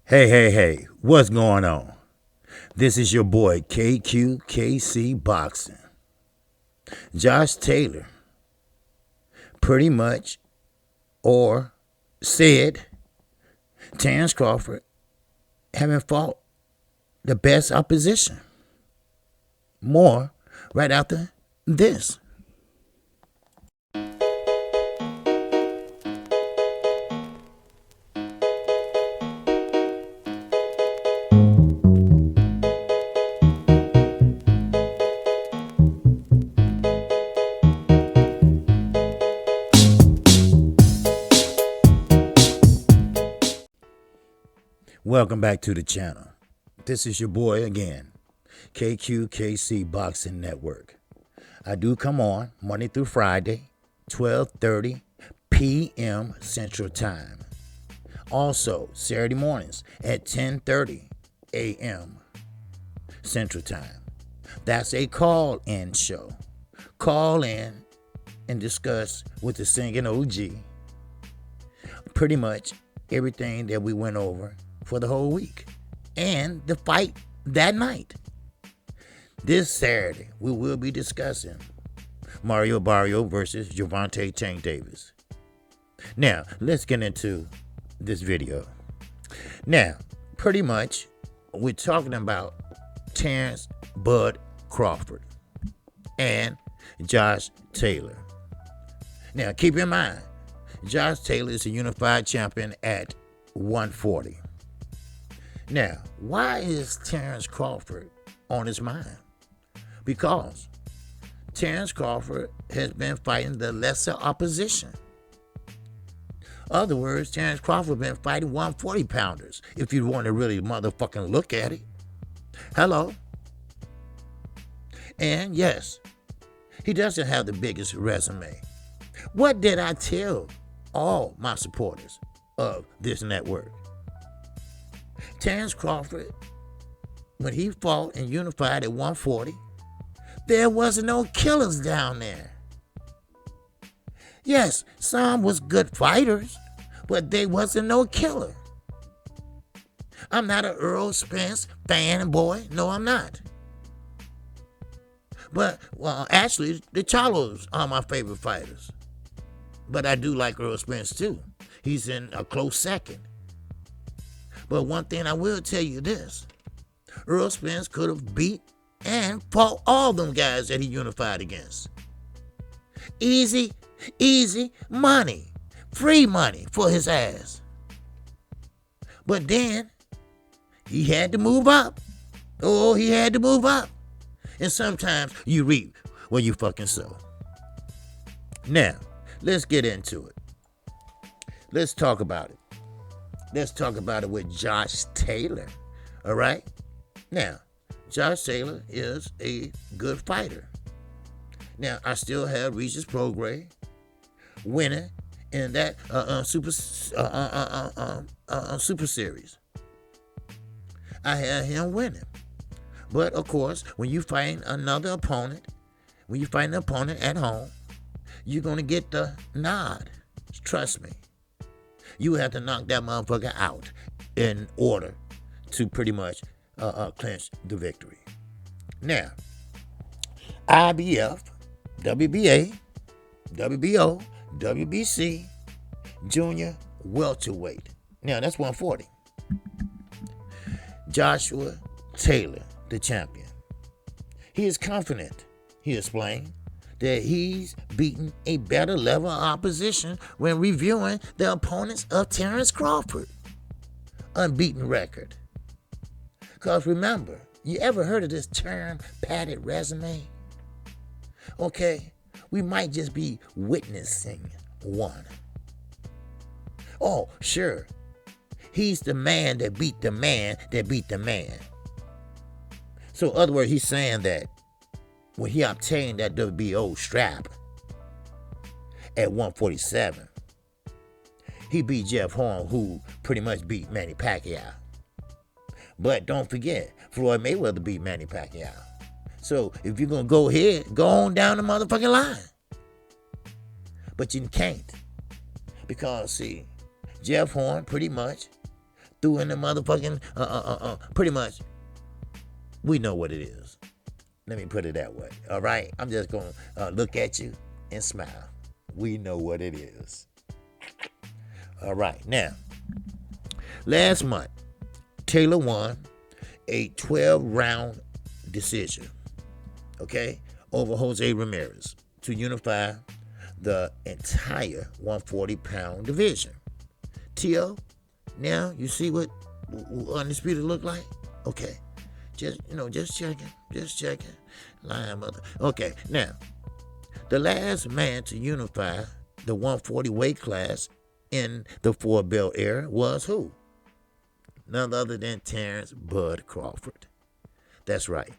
Hey, what's going on? This is your boy KQKC Boxing. Josh Taylor pretty much or said Terrence Crawford haven't fought the best opposition. More right after this. Welcome back to the channel. This is your boy again, KQKC Boxing Network. I do come on Monday through Friday, 12:30 p.m. Central Time. Also, Saturday mornings at 10:30 a.m. Central Time. That's a call-in show. Call in and discuss with the singing OG pretty much everything that we went over for the whole week and the fight that night. This Saturday, we will be discussing Mario Barrio versus Gervonta Tank Davis. Now, let's get into this video. Now, pretty much, we're talking about Terrence Bud Crawford and Josh Taylor. Now, keep in mind, Josh Taylor is a unified champion at 140. Now, why is Terrence Crawford on his mind? Because Terrence Crawford has been fighting the lesser opposition. Other words, Terrence Crawford been fighting 140 pounders, if you want to really motherfucking look at it. Hello? And yes, he doesn't have the biggest resume. What did I tell all my supporters of this network? Terrence Crawford, when he fought and unified at 140, there wasn't no killers down there. Yes, some was good fighters, but they wasn't no killer. I'm not an Earl Spence fanboy. No, I'm not. But, well, actually, the Chalos are my favorite fighters. But I do like Earl Spence, too. He's in a close second. But one thing I will tell you this. Earl Spence could have beat and fought all them guys that he unified against. Easy money. Free money for his ass. But then, he had to move up. Oh, he had to move up. And sometimes you reap what you fucking sow. Now, let's get into it. Let's talk about it. Let's talk about it with Josh Taylor. All right? Now, Josh Taylor is a good fighter. Now, I still have Regis Prograis winning in that Super Series. I had him winning. But, of course, when you find another opponent, when you find an opponent at home, you're going to get the nod. Trust me. You have to knock that motherfucker out in order to pretty much clinch the victory. Now, IBF, WBA, WBO, WBC, Junior Welterweight. Now, that's 140. Joshua Taylor, the champion. He is confident, he explained, that he's beaten a better level of opposition when reviewing the opponents of Terrence Crawford. Unbeaten record. Because remember, you ever heard of this term, padded resume? Okay, we might just be witnessing one. Oh, sure. He's the man that beat the man that beat the man. So in other words, he's saying that when he obtained that WBO strap at 147, he beat Jeff Horn, who pretty much beat Manny Pacquiao. But don't forget, Floyd Mayweather beat Manny Pacquiao. So if you're going to go ahead, go on down the motherfucking line. But you can't. Because, see, Jeff Horn pretty much threw in the motherfucking, pretty much, we know what it is. Let me put it that way, all right? I'm just going to look at you and smile. We know what it is. All right, now, last month, Taylor won a 12-round decision, okay, over Jose Ramirez to unify the entire 140-pound division. T.O., now you see what Undisputed look like? Okay. Just checking. Lying mother. Okay, now, the last man to unify the 140 weight class in the Ford Bell era was who? None other than Terrence Bud Crawford. That's right.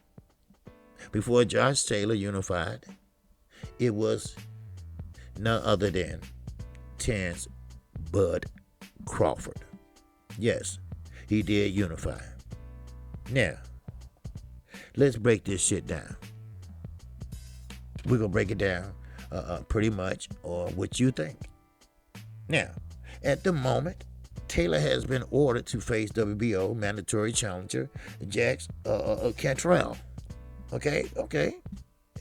Before Josh Taylor unified, it was none other than Terrence Bud Crawford. Yes, he did unify. Now, let's break this shit down. We're going to break it down pretty much on what you think. Now, at the moment, Taylor has been ordered to face WBO mandatory challenger Jax Cantrell. Okay.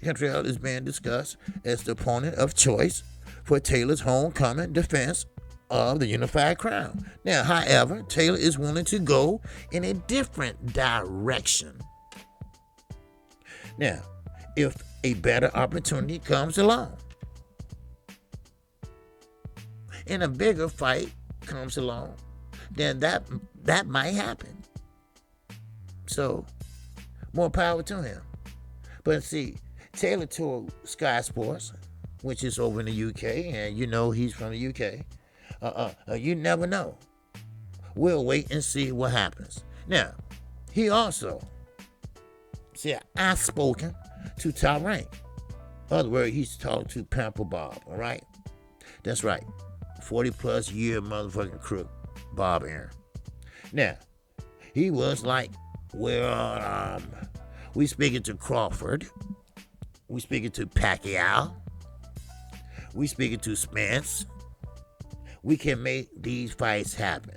Cantrell is being discussed as the opponent of choice for Taylor's homecoming defense of the unified crown. Now, however, Taylor is willing to go in a different direction. Now, if a better opportunity comes along and a bigger fight comes along, then that might happen. So, more power to him. But see, Taylor told Sky Sports, which is over in the UK, and you know he's from the UK. You never know. We'll wait and see what happens. Now, he also said, I've spoken to Top Rank. In other words, he's talked to Pamper Bob, all right? That's right. 40-plus year motherfucking crook, Bob Aaron. Now, he was like, well, we speaking to Crawford. We speaking to Pacquiao. We speaking to Spence. We can make these fights happen.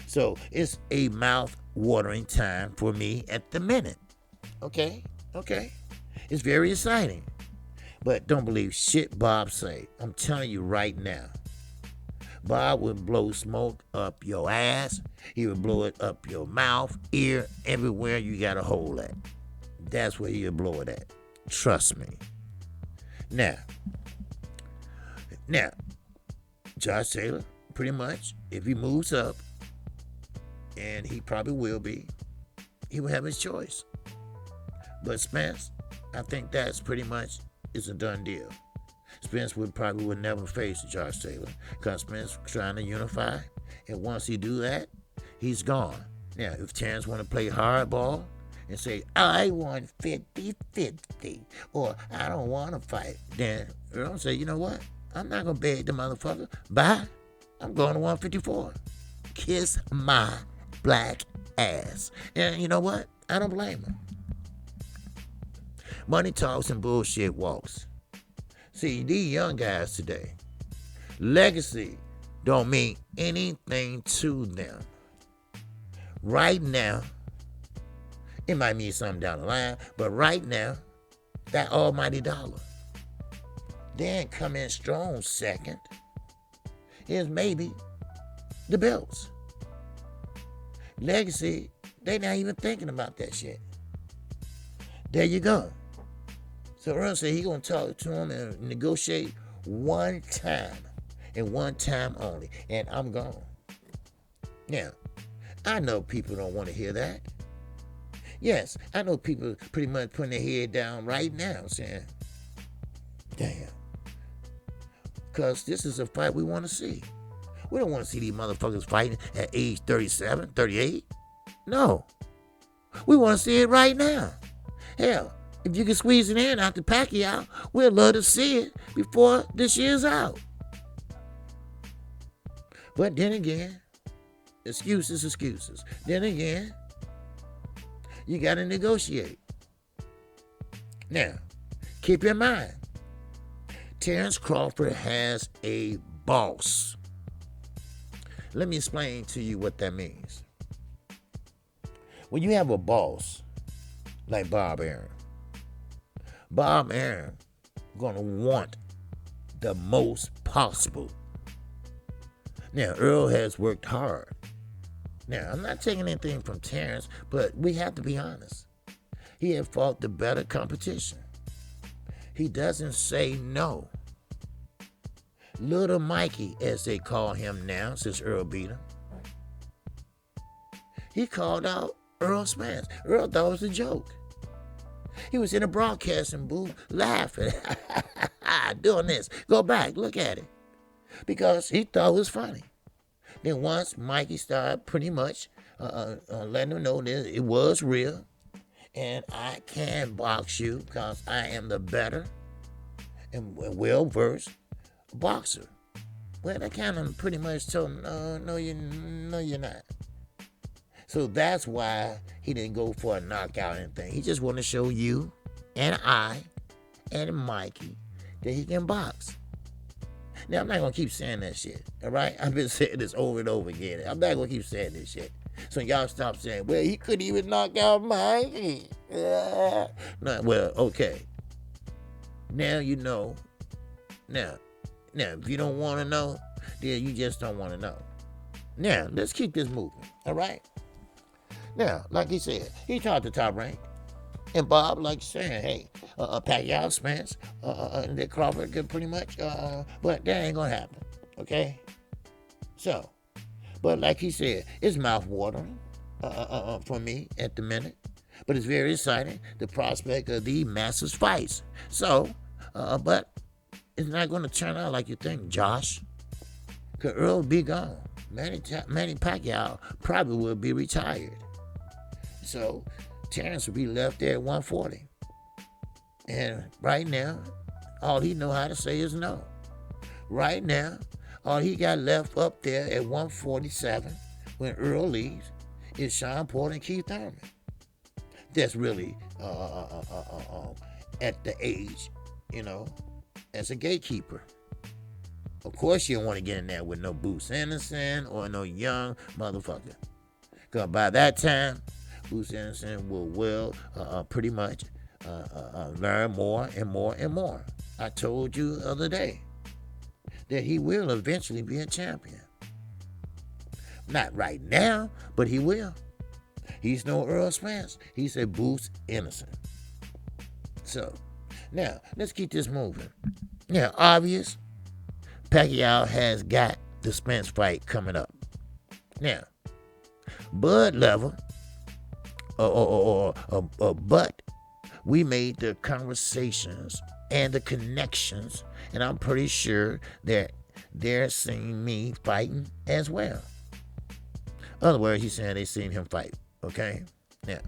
So it's a mouth-watering time for me at the minute. Okay. It's very exciting. But don't believe shit Bob say. I'm telling you right now. Bob would blow smoke up your ass. He would blow it up your mouth, ear, everywhere you got a hole at. That's where he'll blow it at. Trust me. Now, Josh Taylor, pretty much, if he moves up, and he probably will be, he will have his choice. But Spence, I think that's pretty much is a done deal. Spence would never face Josh Taylor because Spence trying to unify, and once he do that, he's gone. Now, if Terrence want to play hardball and say, I want 50-50, or I don't want to fight, then Earl say, you know what? I'm not going to beg the motherfucker. Bye. I'm going to 154. Kiss my black ass. And you know what? I don't blame him. Money talks and bullshit walks. See, these young guys today, legacy don't mean anything to them. Right now, it might mean something down the line, but right now, that almighty dollar. Then come in strong second is maybe the belts. Legacy, they not even thinking about that shit. There you go. So Earl said he gonna talk to him and negotiate one time and one time only, and I'm gone. Now, I know people don't want to hear that. Yes, I know people pretty much putting their head down right now saying, damn. Because this is a fight we want to see. We don't want to see these motherfuckers fighting at age 37, 38. No. We want to see it right now. Hell, if you can squeeze it in after Pacquiao, we'd love to see it before this year's out. But then again, excuses. Then again, you got to negotiate. Now, keep in mind, Terrence Crawford has a boss. Let me explain to you what that means. When you have a boss like Bob Aaron gonna want the most possible. Now, Earl has worked hard. Now, I'm not taking anything from Terrence, but we have to be honest. He had fought the better competition. He doesn't say no. Little Mikey, as they call him now, since Earl beat him, he called out Earl Spence. Earl thought it was a joke. He was in a broadcasting booth laughing, doing this. Go back, look at it. Because he thought it was funny. Then once Mikey started pretty much letting him know that it was real, and I can box you because I am the better and well-versed boxer. Well, that kind of pretty much told him, no, you're not. So that's why he didn't go for a knockout or anything. He just wanted to show you and I and Mikey that he can box. Now, I'm not going to keep saying that shit, all right? I've been saying this over and over again. I'm not going to keep saying this shit. So y'all stop saying, well, he couldn't even knock out Mikey. No, well, okay. Now you know. Now, if you don't want to know, then you just don't want to know. Now, let's keep this moving, all right? Now, like he said, he talked to Top Rank. And Bob, like saying, hey, Pacquiao, Spence, and that Crawford could pretty much, but that ain't gonna happen, okay? So, but like he said, it's mouth-watering for me at the minute. But it's very exciting, the prospect of the Masters fights. So, but it's not gonna turn out like you think, Josh. Because Earl will be gone. Manny Pacquiao probably will be retired. So, Terrence will be left there at 140. And right now, all he know how to say is no. Right now, all he got left up there at 147 when Earl leaves is Sean Porter and Keith Thurman. That's really at the age, as a gatekeeper. Of course you don't want to get in there with no Bruce Anderson or no young motherfucker. Because by that time, Bruce Anderson will pretty much learn more and more and more. I told you the other day that he will eventually be a champion. Not right now, but he will. He's no Earl Spence. He's a Bruce Anderson. So, now, let's keep this moving. Now, obvious, Pacquiao has got the Spence fight coming up. Now, Bud level, but we made the conversations and the connections, and I'm pretty sure that they're seeing me fighting as well. In other words, he's saying they seen him fight, okay? Now,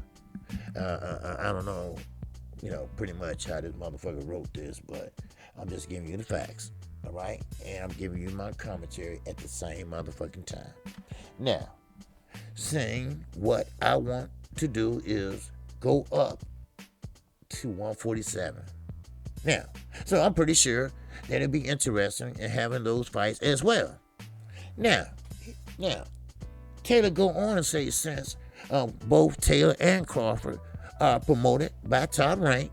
I don't know, pretty much how this motherfucker wrote this, but I'm just giving you the facts, all right? And I'm giving you my commentary at the same motherfucking time. Now, saying what I want to do is go up to 147. Now, so I'm pretty sure that it'd be interesting in having those fights as well. Now, Taylor go on and say since both Taylor and Crawford are promoted by Top Rank,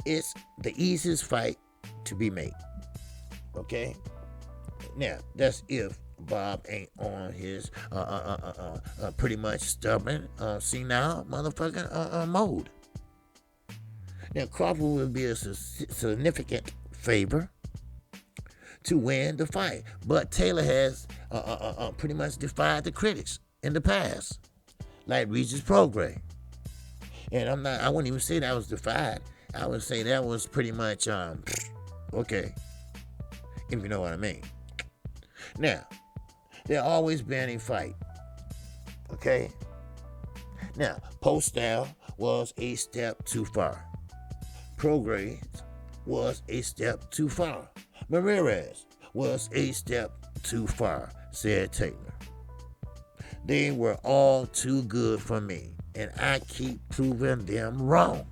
it's the easiest fight to be made. Okay? Now, that's if Bob ain't on his pretty much stubborn, senile motherfucking mode. Now, Crawford will be a significant favor to win the fight, but Taylor has pretty much defied the critics in the past, like Regis Prograis. And I wouldn't even say that was defied. I would say that was pretty much okay, if you know what I mean. Now, there always been a fight, okay? Now, Postell was a step too far. Prograis was a step too far. Ramirez was a step too far, said Taylor. They were all too good for me, and I keep proving them wrong.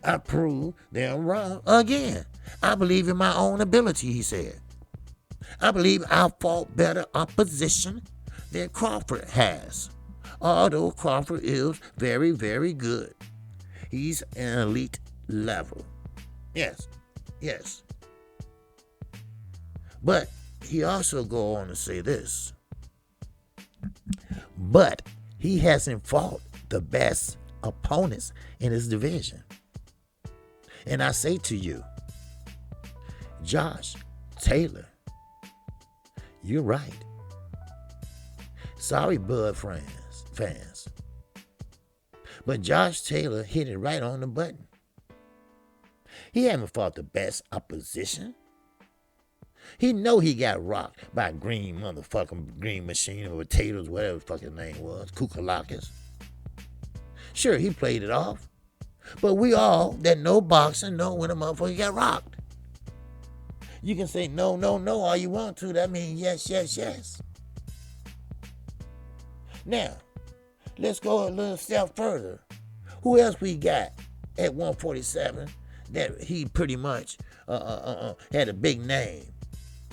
I prove them wrong again. I believe in my own ability, he said. I believe I fought better opposition than Crawford has. Although Crawford is very, very good. He's an elite level. Yes, yes. But he also go on to say this. But he hasn't fought the best opponents in his division. And I say to you, Josh Taylor, you're right. Sorry, Bud fans. But Josh Taylor hit it right on the button. He haven't fought the best opposition. He know he got rocked by Green Machine or Potatoes, whatever the fucking name was, Kukalakis. Sure, he played it off. But we all that know boxing know when a motherfucker got rocked. You can say no all you want to. That means yes. Now, let's go a little step further. Who else we got at 147 that he pretty much had a big name?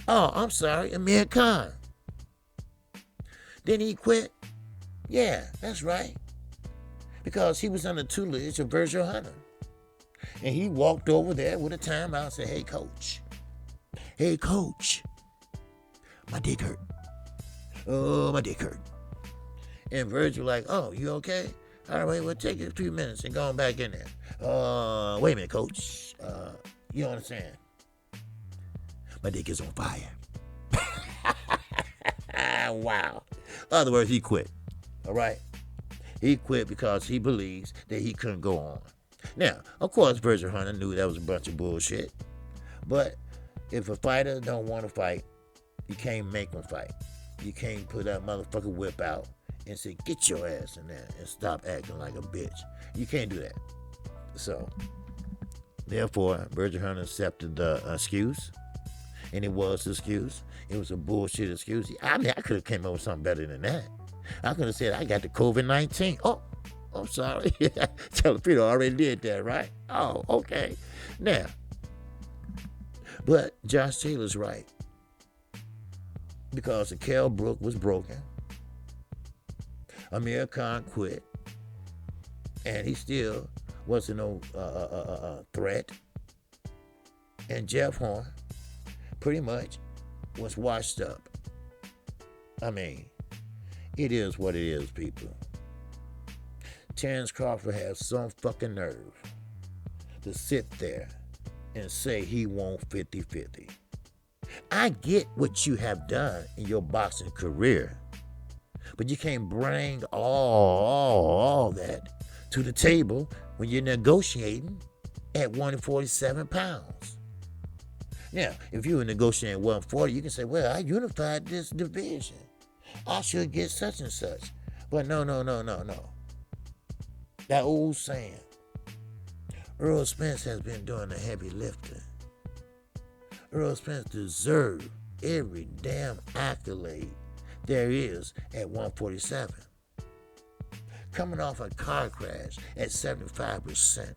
Oh, I'm sorry, Amir Khan. Then he quit? Yeah, that's right. Because he was on the tutelage of Virgil Hunter. And he walked over there with a timeout and said, hey, coach, my dick hurt. Oh, my dick hurt. And Virgil like, oh, you okay? All right, well, take a few minutes and go on back in there. Wait a minute, coach. You understand? My dick is on fire. Wow. In other words, he quit. All right? He quit because he believes that he couldn't go on. Now, of course, Virgil Hunter knew that was a bunch of bullshit. But if a fighter don't want to fight, you can't make him fight. You can't put that motherfucker whip out and say, get your ass in there and stop acting like a bitch. You can't do that. So, therefore, Virgil Hunter accepted the excuse. And it was an excuse. It was a bullshit excuse. I mean, I could have came up with something better than that. I could have said, I got the COVID-19. Oh, I'm sorry. Telefito already did that, right? Oh, okay. Now, but Josh Taylor's right. Because the Kell Brook was broken. Amir Khan quit. And he still wasn't no threat. And Jeff Horn pretty much was washed up. I mean, it is what it is, people. Terrence Crawford has some fucking nerve to sit there and say he won't 50-50. I get what you have done in your boxing career, but you can't bring all that to the table when you're negotiating at 147 pounds. Now, if you were negotiating at 140, you can say, well, I unified this division. I should get such and such. But no. That old saying, Earl Spence has been doing the heavy lifting. Earl Spence deserves every damn accolade there is at 147. Coming off a car crash at 75%.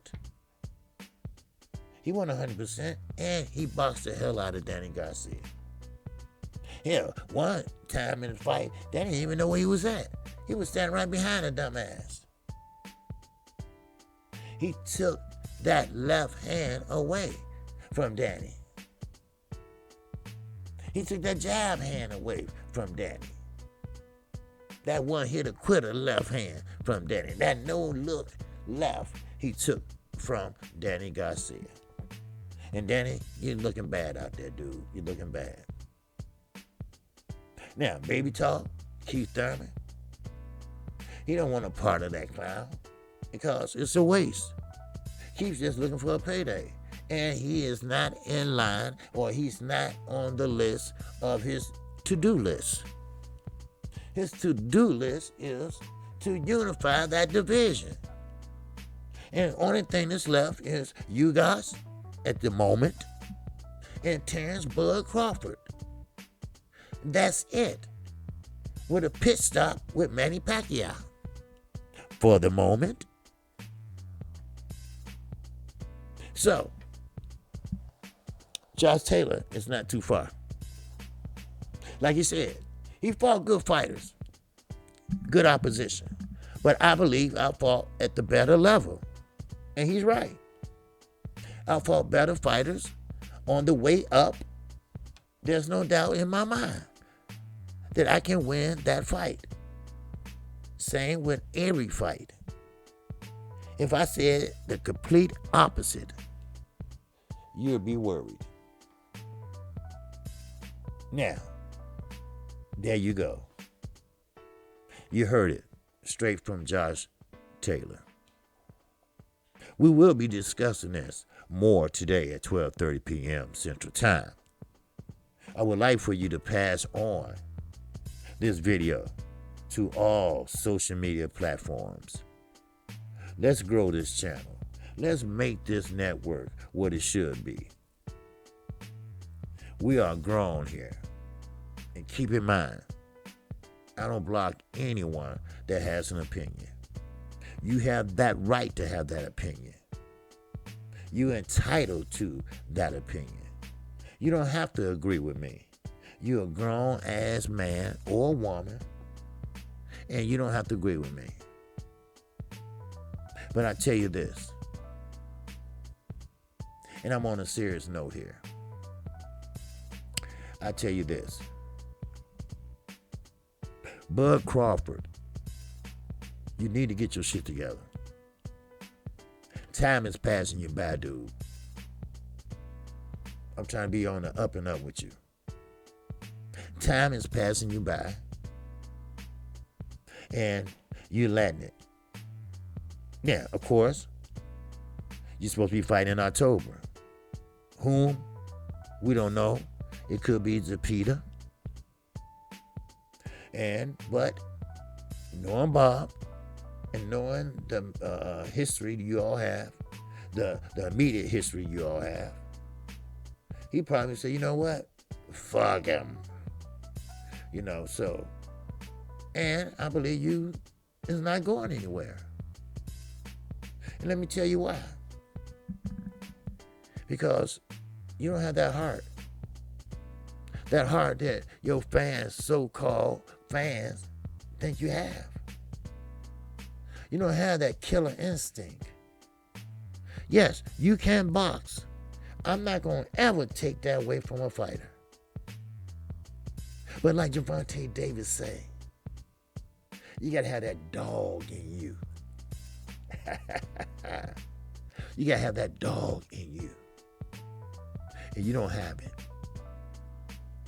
He won 100%, and he boxed the hell out of Danny Garcia. Hell, one time in the fight, Danny didn't even know where he was at. He was standing right behind the dumbass. He took that left hand away from Danny. He took that jab hand away from Danny. That one-hitter quitter left hand from Danny. That no-look left he took from Danny Garcia. And Danny, you're looking bad out there, dude. You're looking bad. Now, Baby Talk, Keith Thurman, he don't want a part of that clown because it's a waste. Keith's just looking for a payday. And he is not in line, or he's not on the list of his to-do list. His to-do list is to unify that division. And the only thing that's left is you guys at the moment and Terrence Bud Crawford. That's it. With a pit stop with Manny Pacquiao. For the moment. So, Josh Taylor is not too far. Like you said, he fought good fighters, good opposition. But I believe I fought at the better level. And he's right. I fought better fighters on the way up. There's no doubt in my mind that I can win that fight. Same with every fight. If I said the complete opposite, you'll be worried. Now, there you go. You heard it straight from Josh Taylor. We will be discussing this more today at 12:30 p.m. Central Time. I would like for you to pass on this video to all social media platforms. Let's grow this channel. Let's make this network what it should be. We are grown here. And keep in mind, I don't block anyone that has an opinion. You have that right to have that opinion. You're entitled to that opinion. You don't have to agree with me. You're a grown-ass man or woman, and you don't have to agree with me. But I tell you this, and I'm on a serious note here. I tell you this. Bud Crawford, you need to get your shit together. Time is passing you by, dude. I'm trying to be on the up and up with you. Time is passing you by, and you're letting it. Yeah, of course, you're supposed to be fighting in October. Whom? We don't know. It could be Zepeda. But knowing Bob and knowing the history you all have, the immediate history you all have, he probably say, you know what? Fuck him. So. And I believe you is not going anywhere. And let me tell you why. Because you don't have that heart. That heart that your fans, so-called fans, think you have. You don't have that killer instinct. Yes, you can box. I'm not going to ever take that away from a fighter. But like Gervonta Davis say, you got to have that dog in you. You got to have that dog in you. And you don't have it.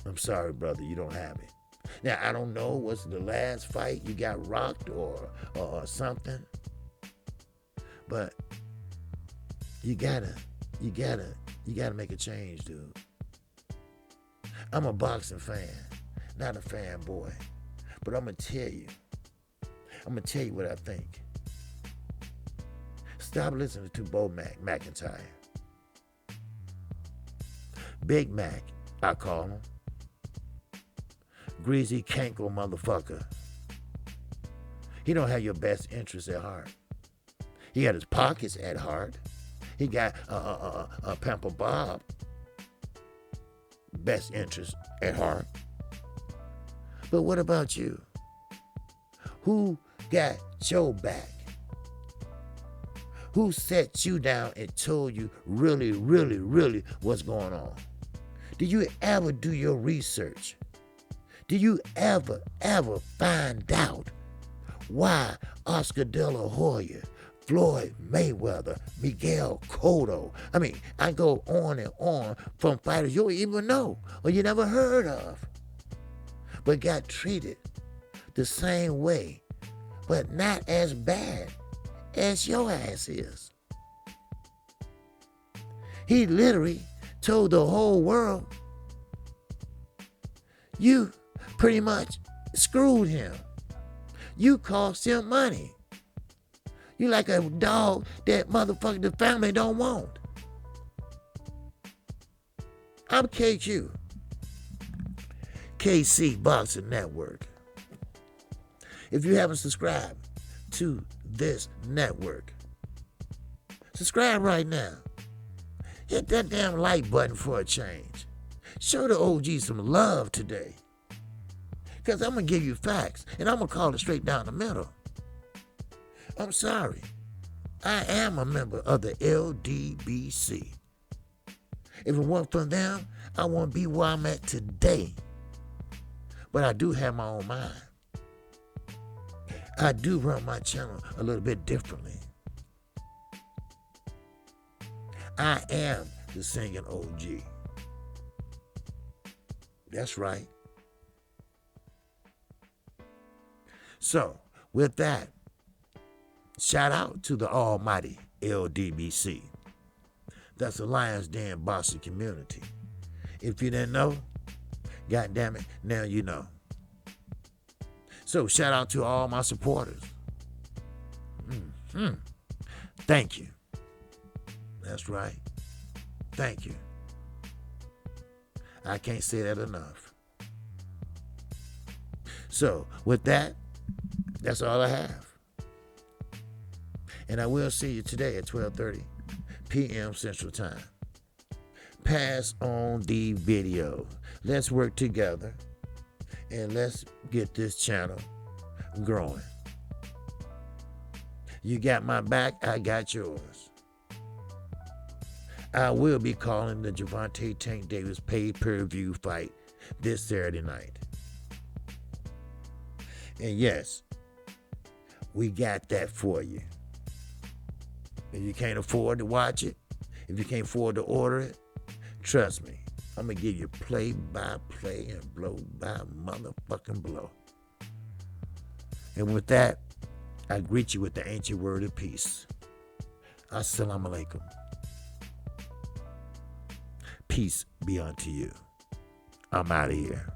I'm sorry, brother, you don't have it. Now, I don't know what's the last fight you got rocked or something. But you gotta make a change, dude. I'm a boxing fan, not a fanboy. But I'm gonna tell you what I think. Stop listening to Bo McIntyre. Big Mac, I call him. Greasy cankle motherfucker. He don't have your best interests at heart. He got his pockets at heart. He got Pamper Bob best interest at heart. But what about you? Who got your back? Who set you down and told you really, really, really what's going on? Did you ever do your research? Did you ever find out why Oscar De La Hoya, Floyd Mayweather, Miguel Cotto, I go on and on from fighters you don't even know or you never heard of, but got treated the same way, but not as bad as your ass is. He literally told the whole world, you pretty much screwed him. You cost him money. You like a dog that motherfucker the family don't want. I'm KQ. KC Boxing Network. If you haven't subscribed to this network, subscribe right now. Hit that damn like button for a change. Show the OG some love today. Because I'm going to give you facts, and I'm going to call it straight down the middle. I'm sorry. I am a member of the LDBC. If it weren't for them, I wouldn't be where I'm at today. But I do have my own mind. I do run my channel a little bit differently. I am the singing OG. That's right. So, with that, shout out to the almighty LDBC. That's the Lions Den Boxing community. If you didn't know, God damn it, now you know. So shout out to all my supporters. Thank you. That's right. Thank you. I can't say that enough. So with that, that's all I have. And I will see you today at 12:30 p.m. Central Time. Pass on the video. Let's work together and let's get this channel growing. You got my back, I got yours. I will be calling the Gervonta Tank Davis pay-per-view fight this Saturday night. And yes, we got that for you. If you can't afford to watch it, if you can't afford to order it, trust me, I'm going to give you play-by-play and blow-by-motherfucking blow. And with that, I greet you with the ancient word of peace. Assalamu alaikum. Peace be unto you. I'm out of here.